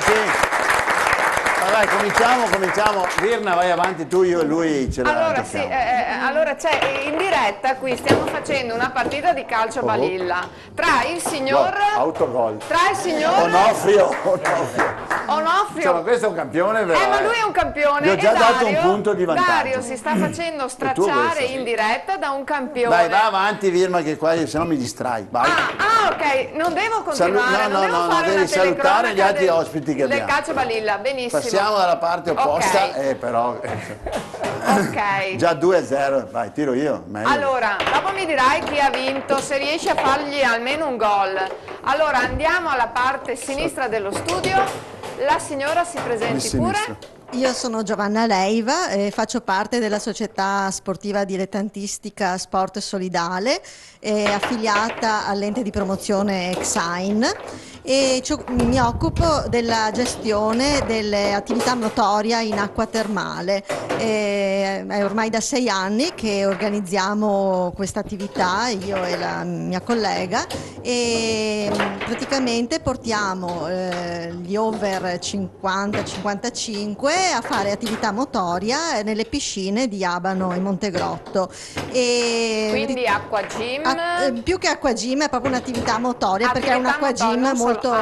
sì. Dai, cominciamo. Virna, vai avanti tu, io e lui ce la Allora, sì, allora c'è in diretta qui, stiamo facendo una partita di calcio balilla tra il signor... Autogol. Tra il signor... Onofrio. Onofrio. Ma questo è un campione, vero? Ma lui è un campione. Gli ho già e dato un punto di vantaggio. Dario si sta facendo stracciare in diretta da un campione. Dai, va avanti, Virma, che qua se no mi distrai. Vai. Ok, non devo continuare, non devo fare devi una salutare gli altri ospiti che abbiamo. Del calcio balilla, benissimo. Passiamo dalla parte opposta, Ok. Però... Ok. Già 2-0, vai, tiro io. Meglio. Allora, dopo mi dirai chi ha vinto, se riesci a fargli almeno un gol. Allora, andiamo alla parte sinistra dello studio. La signora si presenti pure. Io sono Giovanna Leiva e faccio parte della società sportiva dilettantistica Sport Solidale, affiliata all'ente di promozione Exain, e mi occupo della gestione delle attività motoria in acqua termale. È ormai da 6 anni che organizziamo questa attività, io e la mia collega, e praticamente portiamo gli over 50-55 a fare attività motoria nelle piscine di Abano e Montegrotto. Quindi acqua gym? Più che acqua gym è proprio un'attività motoria, perché è un acqua gym molto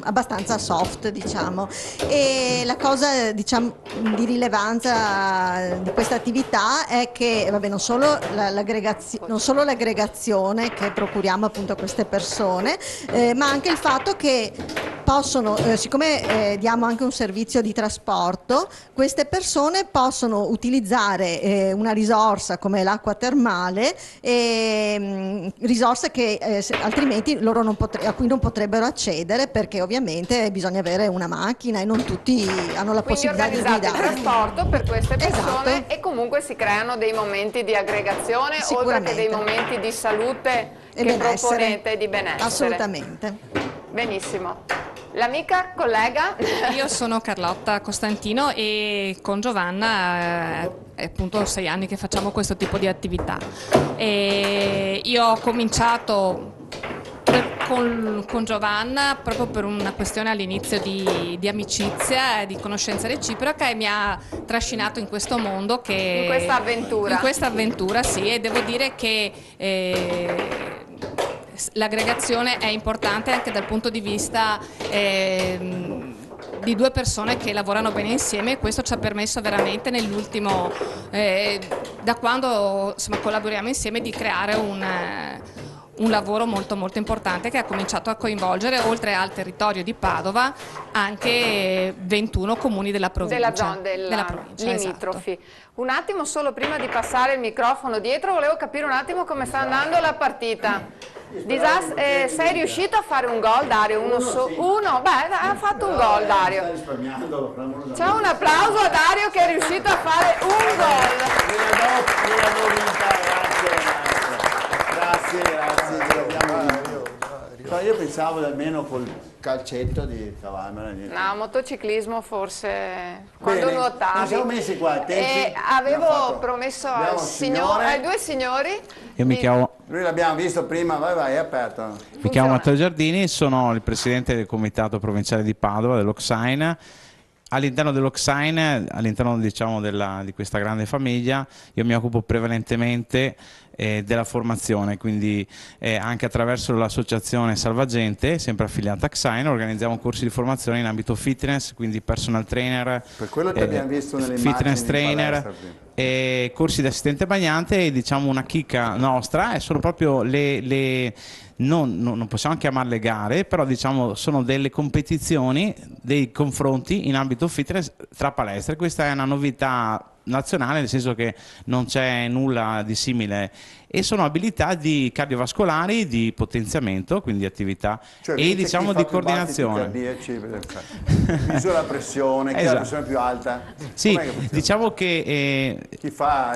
abbastanza soft, diciamo. E la cosa, diciamo, di rilevanza di questa attività è che non solo l'aggregazione che procuriamo appunto a queste persone, ma anche il fatto che possono, siccome diamo anche un servizio di trasporto, queste persone possono utilizzare una risorsa come l'acqua termale, risorsa che altrimenti loro a cui non potrebbero accedere, perché ovviamente bisogna avere una macchina e non tutti hanno la possibilità di guidare. Quindi organizzate il trasporto per queste persone, esatto. E comunque si creano dei momenti di aggregazione, oltre che dei momenti di salute e che proponete, di benessere. Assolutamente. Benissimo. L'amica, collega? Io sono Carlotta Costantino e con Giovanna è appunto 6 anni che facciamo questo tipo di attività. E io ho cominciato con Giovanna proprio per una questione all'inizio di amicizia e di conoscenza reciproca, e mi ha trascinato in questo mondo, in questa avventura. In questa avventura, sì, e devo dire che l'aggregazione è importante anche dal punto di vista di due persone che lavorano bene insieme, e questo ci ha permesso veramente nell'ultimo, da quando insomma, collaboriamo insieme, di creare un lavoro molto molto importante che ha cominciato a coinvolgere, oltre al territorio di Padova, anche 21 comuni della provincia. Della provincia, limitrofi. Esatto. Un attimo solo prima di passare il microfono dietro, volevo capire un attimo come sta andando la partita. Sei riuscito a fare un gol, Dario? Uno? Beh, ha fatto un gol, Dario. C'è un applauso a Dario che è riuscito a fare un gol. Grazie. Io pensavo almeno col calcetto di cavallo. No, motociclismo forse quando nuotavi. Siamo messi qua attenti. Avevo promesso ai due signori. Io mi chiamo... Lui l'abbiamo visto prima, vai, è aperto. Mi chiamo Matteo Giardini, sono il presidente del comitato provinciale di Padova, dell'Oxain. All'interno dell'Oxain, all'interno diciamo di questa grande famiglia, io mi occupo prevalentemente della formazione, quindi anche attraverso l'associazione Salvagente, sempre affiliata a Xain, organizziamo corsi di formazione in ambito fitness, quindi personal trainer, per quello che abbiamo visto nelle fitness trainer, corsi di assistente bagnante, e diciamo una chicca nostra sono proprio non possiamo chiamarle gare, però diciamo sono delle competizioni, dei confronti in ambito fitness tra palestre. Questa è una novità nazionale, nel senso che non c'è nulla di simile, e sono abilità di cardiovascolari, di potenziamento, quindi attività, cioè, e diciamo di coordinazione. Misura la pressione, chi ha la pressione più alta? Sì, diciamo che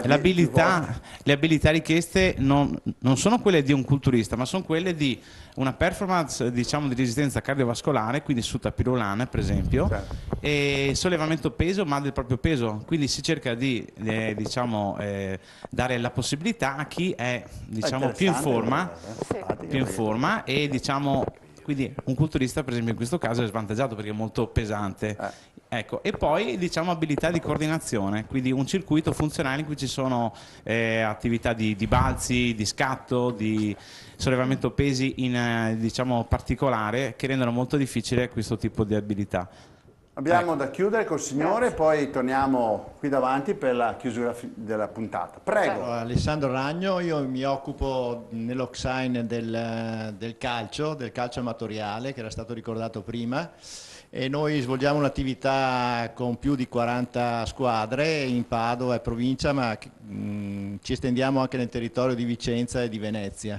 le abilità richieste non sono quelle di un culturista, ma sono quelle di una performance, diciamo, di resistenza cardiovascolare, quindi su tapis roulant per esempio, certo, e sollevamento peso, ma del proprio peso, quindi si cerca di dare la possibilità a chi è, diciamo, più in forma, e diciamo Quindi un culturista, per esempio, in questo caso è svantaggiato perché è molto pesante. Ecco. E poi diciamo abilità di coordinazione, quindi un circuito funzionale in cui ci sono attività di balzi, di scatto, di sollevamento pesi in diciamo particolare, che rendono molto difficile questo tipo di abilità. Abbiamo da chiudere col signore, poi torniamo qui davanti per la chiusura della puntata. Prego. Alessandro Ragno, io mi occupo nell'Oxine del calcio amatoriale, che era stato ricordato prima, e noi svolgiamo un'attività con più di 40 squadre in Padova e provincia, ma ci estendiamo anche nel territorio di Vicenza e di Venezia.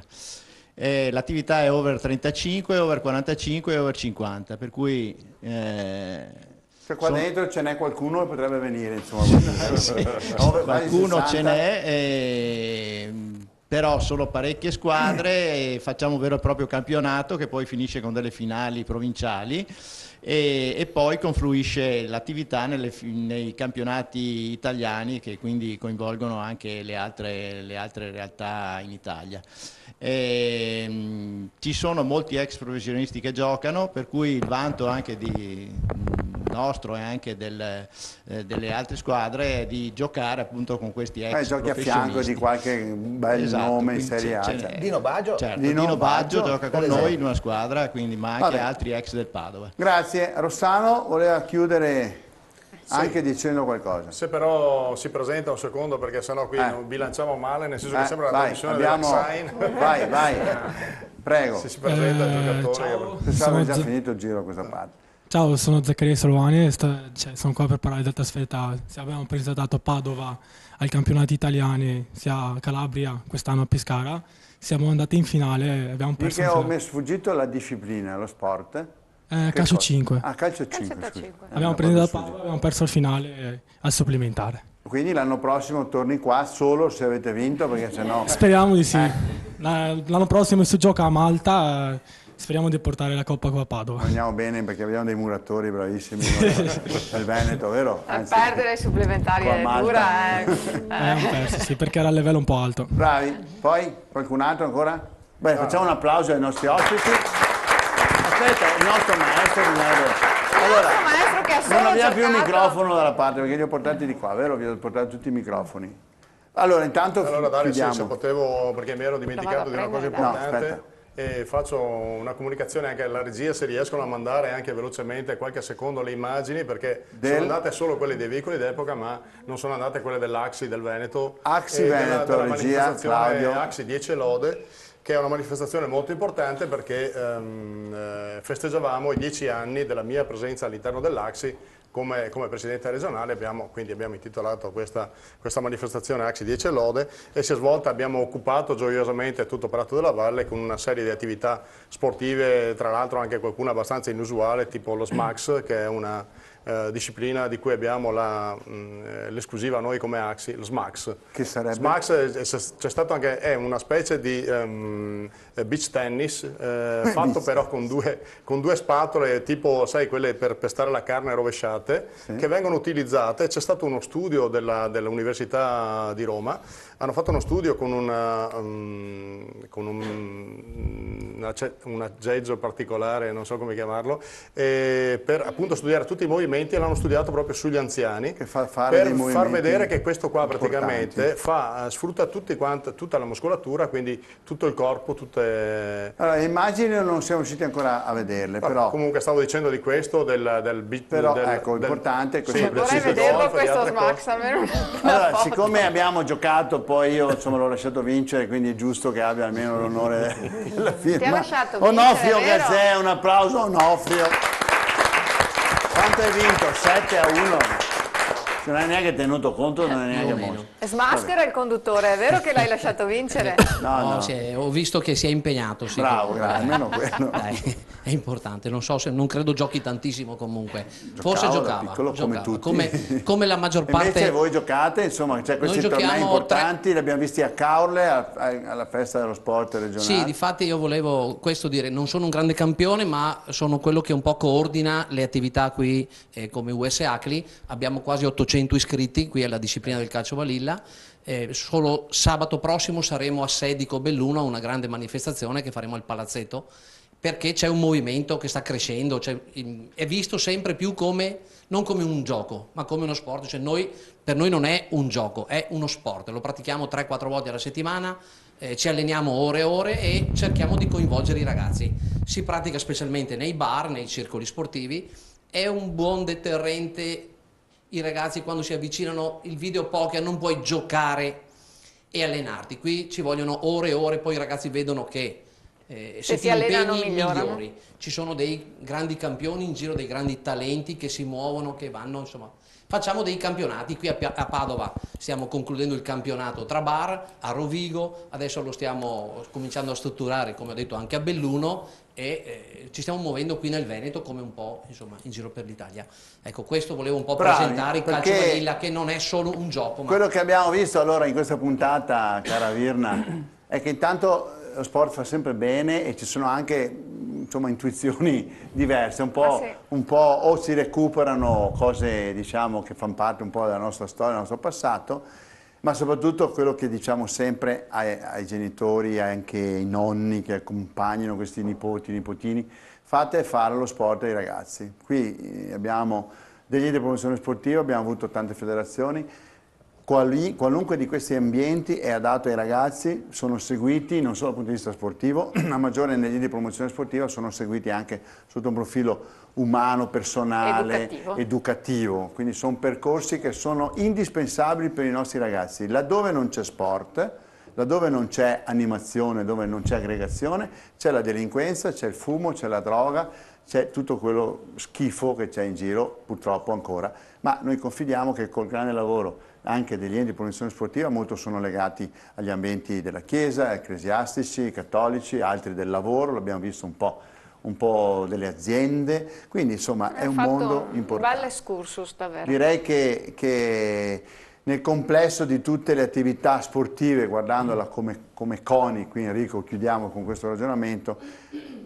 L'attività è over 35, over 45 e over 50, per cui Cioè qua dentro ce n'è qualcuno che potrebbe venire, insomma. Qualcuno ce n'è, però sono parecchie squadre e facciamo un vero e proprio campionato che poi finisce con delle finali provinciali e poi confluisce l'attività nei campionati italiani, che quindi coinvolgono anche le altre realtà in Italia. Ci sono molti ex professionisti che giocano, per cui il vanto anche nostro e anche delle altre squadre è di giocare appunto con questi ex giochi a professionisti. fianco di qualche bel nome in Serie A. Dino Baggio? Certo, Dino Baggio gioca con noi in una squadra, quindi, ma anche altri ex del Padova. Grazie. Rossano voleva chiudere anche dicendo qualcosa. Se però si presenta un secondo, perché sennò qui non bilanciamo male, nel senso che sembra la trasmissione dell'Oxine. Vai, prego. Se si presenta il giocatore. Ciao, Pensavo già finito il giro questa parte. Ciao, sono Zaccaria Solvani e sono qua per parlare della trasferta. Abbiamo presentato Padova ai campionati italiani, sia a Calabria, quest'anno a Pescara. Siamo andati in finale, abbiamo perso. Perché ho sfuggito la disciplina, lo sport? Calcio 5. Ah, calcio 5. Abbiamo presentato Padova, abbiamo perso il finale al supplementare. Quindi l'anno prossimo torni qua solo se avete vinto, perché sennò... Speriamo di sì. L'anno prossimo si gioca a Malta. Speriamo di portare la Coppa qua a Padova. Andiamo bene perché abbiamo dei muratori bravissimi nel Veneto, vero? Anzi, perdere i supplementari è dura. Abbiamo perso, sì, perché era a livello un po' alto. Bravi. Poi qualcun altro ancora? Beh, facciamo un applauso ai nostri ospiti. Aspetta, il nostro maestro maestro che ha solo non abbiamo più il giocato. microfono dalla parte perché li ho portati di qua, vero? Vi ho portato tutti i microfoni. Allora, intanto Dario, chiudiamo. se potevo, perché mi ero dimenticato di una cosa importante. No, e faccio una comunicazione anche alla regia, se riescono a mandare anche velocemente qualche secondo le immagini, perché sono andate solo quelle dei veicoli d'epoca, ma non sono andate quelle dell'Axi del Veneto, Axi Veneto, della regia, manifestazione Claudio. Axi 10 Lode, che è una manifestazione molto importante perché festeggiavamo i 10 anni della mia presenza all'interno dell'Axi come presidente regionale. Quindi abbiamo intitolato questa manifestazione Axi 10 Lode, e si è svolta, abbiamo occupato gioiosamente tutto Prato della Valle con una serie di attività sportive, tra l'altro anche qualcuna abbastanza inusuale, tipo lo SMAX, che è una disciplina di cui abbiamo l'esclusiva noi come Axi, lo SMAX. Che sarebbe? SMAX c'è stato anche, è una specie di beach tennis fatto però con due spatole, tipo, sai, quelle per pestare la carne rovesciate, che vengono utilizzate. C'è stato uno studio dell'Università di Roma, hanno fatto uno studio con un aggeggio particolare, non so come chiamarlo, per appunto studiare tutti i movimenti, e l'hanno studiato proprio sugli anziani, che fa fare per dei far movimenti vedere che questo qua praticamente importanti. sfrutta tutta la muscolatura, quindi tutto il corpo, tutte... Allora, le immagini non siamo riusciti ancora a vederle, però... Comunque stavo dicendo di questo, del beat... Però ecco, importante è questo. Vorrei vederlo questo SMAX, almeno allora, siccome abbiamo giocato, poi io insomma l'ho lasciato vincere, quindi è giusto che abbia almeno l'onore della firma. Ti ha lasciato vincere, Onofrio vero? Gazzè, un applauso a Onofrio. Quanto hai vinto? 7-1. Non hai neanche tenuto conto, non hai neanche mosso. Smaschera il conduttore, è vero che l'hai lasciato vincere? No. Ho visto che si è impegnato. Sì, bravo, almeno quello. È importante, non so, non credo giochi tantissimo comunque. Forse Da giocava. piccolo come tutti. Come la maggior parte. Invece voi giocate, insomma, c'è questi tornei importanti, li abbiamo visti a Caorle, alla festa dello sport regionale. Sì, difatti io volevo questo dire, non sono un grande campione, ma sono quello che un po' coordina le attività qui come US ACLI. Abbiamo quasi 800 iscritti qui alla disciplina del calcio balilla. Solo sabato prossimo saremo a Sedico Belluno a una grande manifestazione che faremo al Palazzetto, perché c'è un movimento che sta crescendo, è visto sempre più come, non come un gioco, ma come uno sport. Cioè per noi non è un gioco, è uno sport, lo pratichiamo 3-4 volte alla settimana, ci alleniamo ore e ore e cerchiamo di coinvolgere i ragazzi. Si pratica specialmente nei bar, nei circoli sportivi, è un buon deterrente. I ragazzi quando si avvicinano, il videopoker non puoi giocare e allenarti, qui ci vogliono ore e ore, poi i ragazzi vedono che se ti impegni migliori. Ci sono dei grandi campioni in giro, dei grandi talenti che si muovono, che vanno, insomma. Facciamo dei campionati, qui a Padova stiamo concludendo il campionato tra bar, a Rovigo, adesso lo stiamo cominciando a strutturare, come ho detto, anche a Belluno, e ci stiamo muovendo qui nel Veneto come un po', insomma, in giro per l'Italia. Ecco, questo volevo un po' presentare il calcio vanilla, che non è solo un gioco. Ma... Quello che abbiamo visto allora in questa puntata, cara Virna, è che intanto lo sport fa sempre bene e ci sono anche, insomma, intuizioni diverse, un po' o si recuperano cose, diciamo, che fanno parte un po' della nostra storia, del nostro passato, ma soprattutto quello che diciamo sempre ai genitori, anche ai nonni che accompagnano questi nipoti, nipotini: fate fare lo sport ai ragazzi. Qui abbiamo degli enti di promozione sportiva, abbiamo avuto tante federazioni. Qualunque di questi ambienti è adatto ai ragazzi, sono seguiti non solo dal punto di vista sportivo, a maggiore negli enti di promozione sportiva sono seguiti anche sotto un profilo umano, personale, educativo. Quindi sono percorsi che sono indispensabili per i nostri ragazzi. Laddove non c'è sport, laddove non c'è animazione, dove non c'è aggregazione, c'è la delinquenza, c'è il fumo, c'è la droga, c'è tutto quello schifo che c'è in giro, purtroppo ancora. Ma noi confidiamo che col grande lavoro anche degli enti di promozione sportiva, molto sono legati agli ambienti della Chiesa, ecclesiastici, cattolici, altri del lavoro, l'abbiamo visto un po' delle aziende, quindi insomma è un mondo importante. Un bel excursus, davvero. Direi che nel complesso di tutte le attività sportive, guardandola come CONI, qui Enrico chiudiamo con questo ragionamento,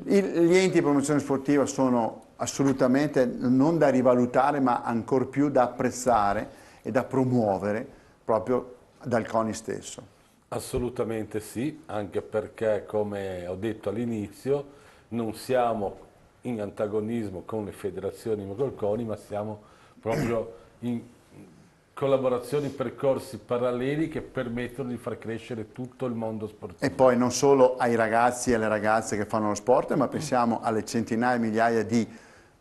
gli enti di promozione sportiva sono assolutamente non da rivalutare, ma ancor più da apprezzare e da promuovere proprio dal CONI stesso. Assolutamente sì, anche perché, come ho detto all'inizio, non siamo in antagonismo con le federazioni o col CONI, ma siamo proprio in collaborazioni, percorsi paralleli che permettono di far crescere tutto il mondo sportivo. E poi non solo ai ragazzi e alle ragazze che fanno lo sport, ma pensiamo alle centinaia, migliaia di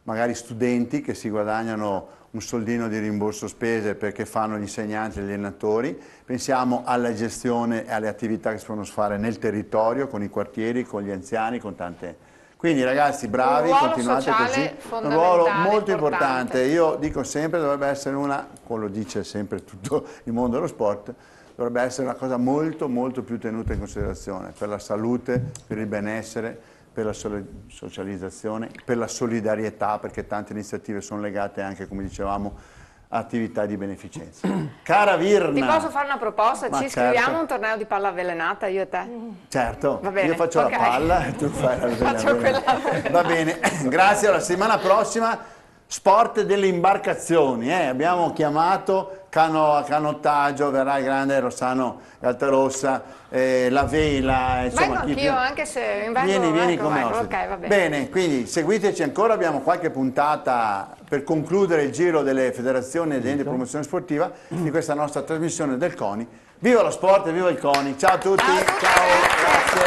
magari studenti che si guadagnano un soldino di rimborso spese perché fanno gli insegnanti e gli allenatori, pensiamo alla gestione e alle attività che si possono fare nel territorio, con i quartieri, con gli anziani, con tante... Quindi ragazzi bravi, continuate così, un ruolo molto importante. Io dico sempre, dovrebbe essere lo dice sempre tutto il mondo dello sport, dovrebbe essere una cosa molto molto più tenuta in considerazione per la salute, per il benessere, per la socializzazione, per la solidarietà, perché tante iniziative sono legate anche, come dicevamo, a attività di beneficenza. Cara Virna! Ti posso fare una proposta? Ci iscriviamo a un torneo di palla avvelenata, io e te? Certo, va bene, io faccio la palla e tu fai la avvelenata. Va bene, grazie, alla settimana prossima sport delle imbarcazioni, abbiamo chiamato canottaggio, verrà il grande Rossano Galtarossa, la vela, insomma. Vengo anch'io, anche se vengo, vieni come ospite. Okay, va bene. Bene, quindi seguiteci ancora, abbiamo qualche puntata per concludere il giro delle federazioni e degli enti di promozione sportiva di questa nostra trasmissione del CONI. Viva lo sport e viva il CONI! Ciao a tutti, ciao, grazie.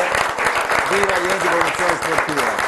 Viva gli enti di promozione sportiva!